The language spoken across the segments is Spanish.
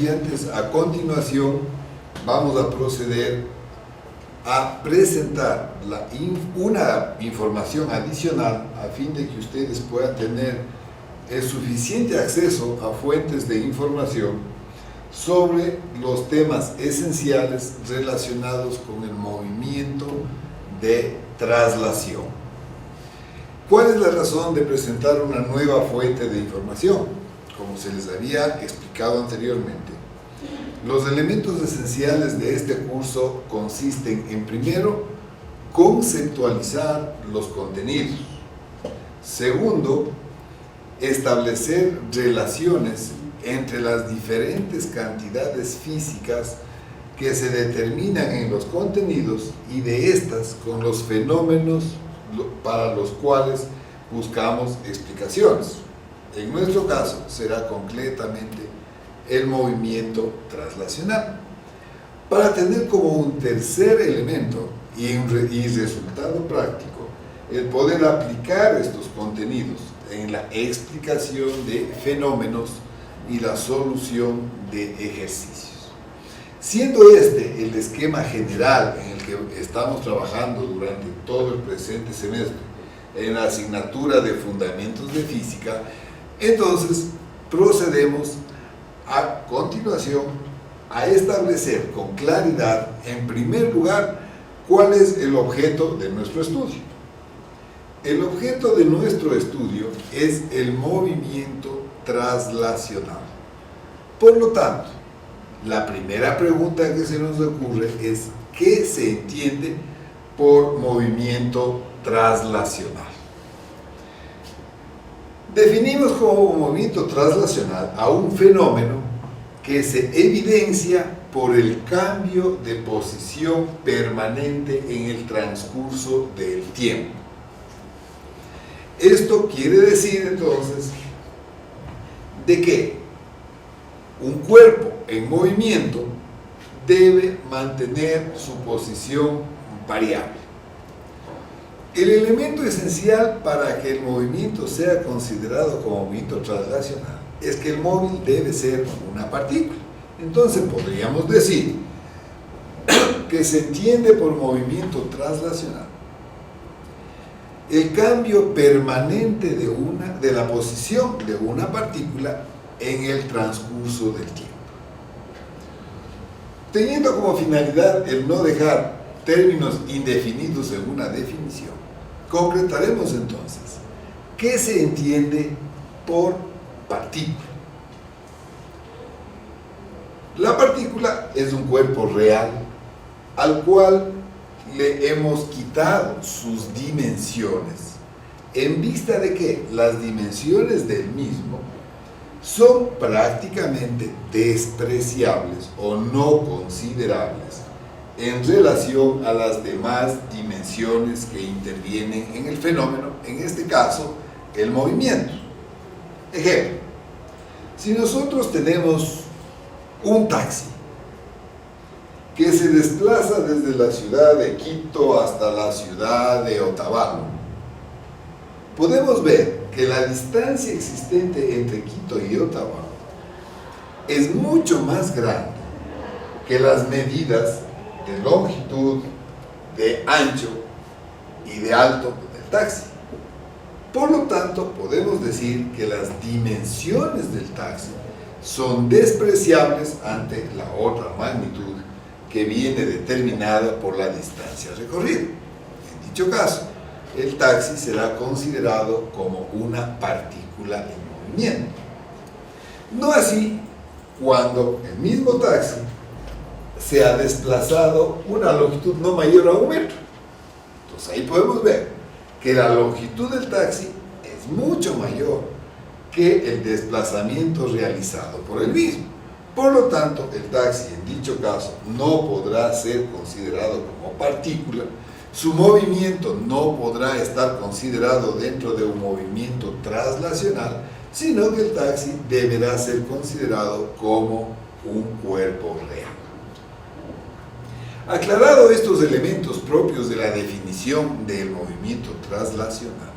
estudiantes, a continuación vamos a proceder a presentar una información adicional a fin de que ustedes puedan tener el suficiente acceso a fuentes de información sobre los temas esenciales relacionados con el movimiento de traslación. ¿Cuál es la razón de presentar una nueva fuente de información? Como se les había explicado anteriormente, los elementos esenciales de este curso consisten en, primero, conceptualizar los contenidos. Segundo, establecer relaciones entre las diferentes cantidades físicas que se determinan en los contenidos y de estas con los fenómenos para los cuales buscamos explicaciones. En nuestro caso será concretamente el movimiento traslacional. Para tener como un tercer elemento y resultado práctico el poder aplicar estos contenidos en la explicación de fenómenos y la solución de ejercicios. Siendo este el esquema general en el que estamos trabajando durante todo el presente semestre en la asignatura de Fundamentos de Física, entonces procedemos a continuación a establecer con claridad, en primer lugar, cuál es el objeto de nuestro estudio. El objeto de nuestro estudio es el movimiento traslacional. Por lo tanto, la primera pregunta que se nos ocurre es: ¿qué se entiende por movimiento traslacional? Definimos como movimiento traslacional a un fenómeno que se evidencia por el cambio de posición permanente en el transcurso del tiempo. Esto quiere decir entonces de que un cuerpo en movimiento debe mantener su posición variable. El elemento esencial para que el movimiento sea considerado como movimiento traslacional es que el móvil debe ser una partícula. Entonces podríamos decir que se entiende por movimiento traslacional el cambio permanente de la posición de una partícula en el transcurso del tiempo. Teniendo como finalidad el no dejar términos indefinidos en una definición, concretaremos entonces qué se entiende por partícula. La partícula es un cuerpo real al cual le hemos quitado sus dimensiones en vista de que las dimensiones del mismo son prácticamente despreciables o no considerables en relación a las demás dimensiones que intervienen en el fenómeno, en este caso, el movimiento. Ejemplo, si nosotros tenemos un taxi que se desplaza desde la ciudad de Quito hasta la ciudad de Otavalo, podemos ver que la distancia existente entre Quito y Otavalo es mucho más grande que las medidas de longitud, de ancho y de alto del taxi. Por lo tanto, podemos decir que las dimensiones del taxi son despreciables ante la otra magnitud que viene determinada por la distancia recorrida. En dicho caso, el taxi será considerado como una partícula en movimiento. No así cuando el mismo taxi se ha desplazado una longitud no mayor a 1 metro. Entonces ahí podemos ver que la longitud del taxi es mucho mayor que el desplazamiento realizado por el mismo. Por lo tanto, el taxi en dicho caso no podrá ser considerado como partícula, su movimiento no podrá estar considerado dentro de un movimiento traslacional, sino que el taxi deberá ser considerado como un cuerpo real. Aclarado estos elementos propios de la definición del movimiento traslacional,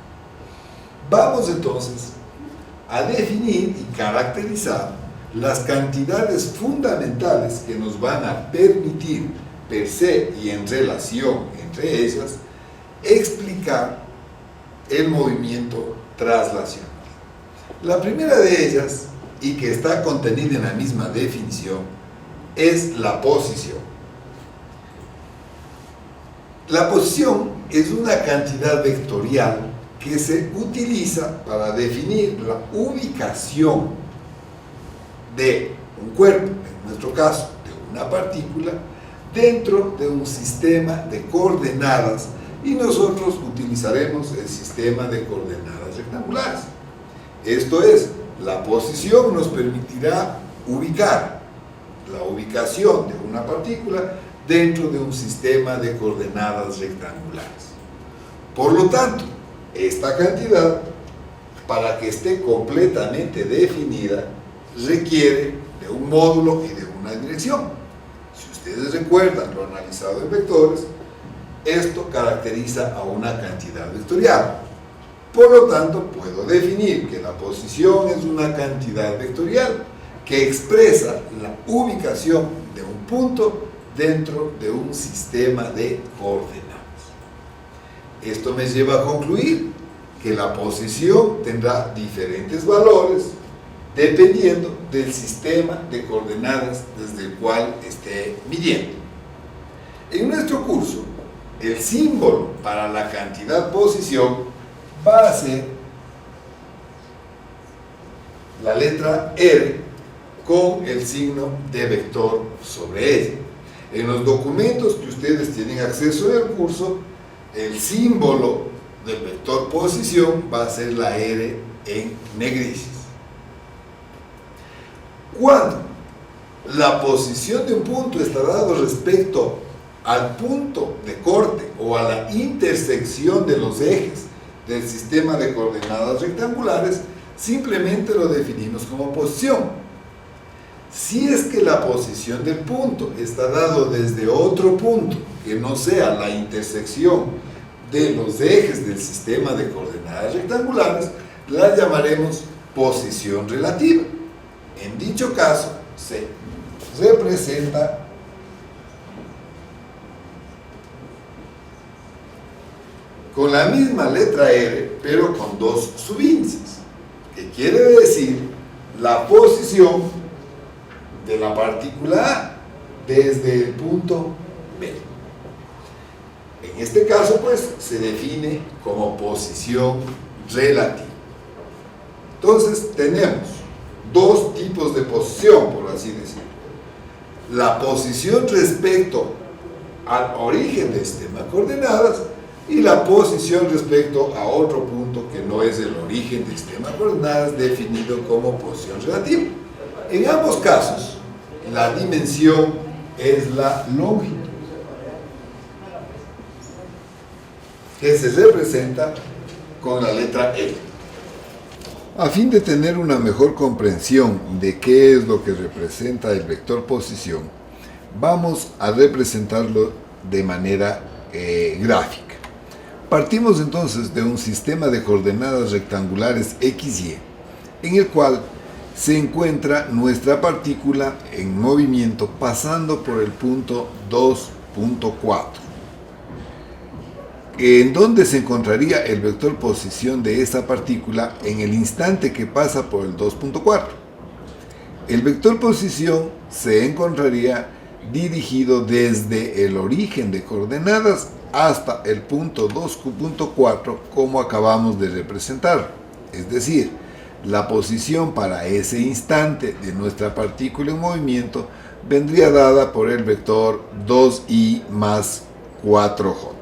vamos entonces a definir y caracterizar las cantidades fundamentales que nos van a permitir, per se y en relación entre ellas, explicar el movimiento traslacional. La primera de ellas, y que está contenida en la misma definición, es la posición. La posición es una cantidad vectorial que se utiliza para definir la ubicación de un cuerpo, en nuestro caso de una partícula, dentro de un sistema de coordenadas, y nosotros utilizaremos el sistema de coordenadas rectangulares. Esto es, la posición nos permitirá ubicar la ubicación de una partícula dentro de un sistema de coordenadas rectangulares. Por lo tanto, esta cantidad, para que esté completamente definida, requiere de un módulo y de una dirección. Si ustedes recuerdan lo analizado en vectores, esto caracteriza a una cantidad vectorial. Por lo tanto, puedo definir que la posición es una cantidad vectorial que expresa la ubicación de un punto dentro de un sistema de coordenadas. Esto me lleva a concluir que la posición tendrá diferentes valores dependiendo del sistema de coordenadas desde el cual esté midiendo. En nuestro curso, el símbolo para la cantidad posición va a ser la letra R con el signo de vector sobre ella. En los documentos que ustedes tienen acceso en el curso, el símbolo del vector posición va a ser la R en negrices. Cuando la posición de un punto está dado respecto al punto de corte o a la intersección de los ejes del sistema de coordenadas rectangulares, simplemente lo definimos como posición. Si es que la posición del punto está dado desde otro punto que no sea la intersección de los ejes del sistema de coordenadas rectangulares, la llamaremos posición relativa. En dicho caso, se representa con la misma letra R, pero con dos subíndices, que quiere decir la posición de la partícula A desde el punto B. En este caso, pues, se define como posición relativa. Entonces, tenemos dos tipos de posición, por así decirlo. La posición respecto al origen del sistema de coordenadas y la posición respecto a otro punto que no es el origen del sistema de coordenadas, definido como posición relativa. En ambos casos, la dimensión es la longitud, que se representa con la letra L. A fin de tener una mejor comprensión de qué es lo que representa el vector posición, vamos a representarlo de manera gráfica. Partimos entonces de un sistema de coordenadas rectangulares XY, en el cual se encuentra nuestra partícula en movimiento pasando por el punto 2.4. ¿En dónde se encontraría el vector posición de esa partícula en el instante que pasa por el 2.4? El vector posición se encontraría dirigido desde el origen de coordenadas hasta el punto 2.4, como acabamos de representar. Es decir, la posición para ese instante de nuestra partícula en movimiento vendría dada por el vector 2i más 4j.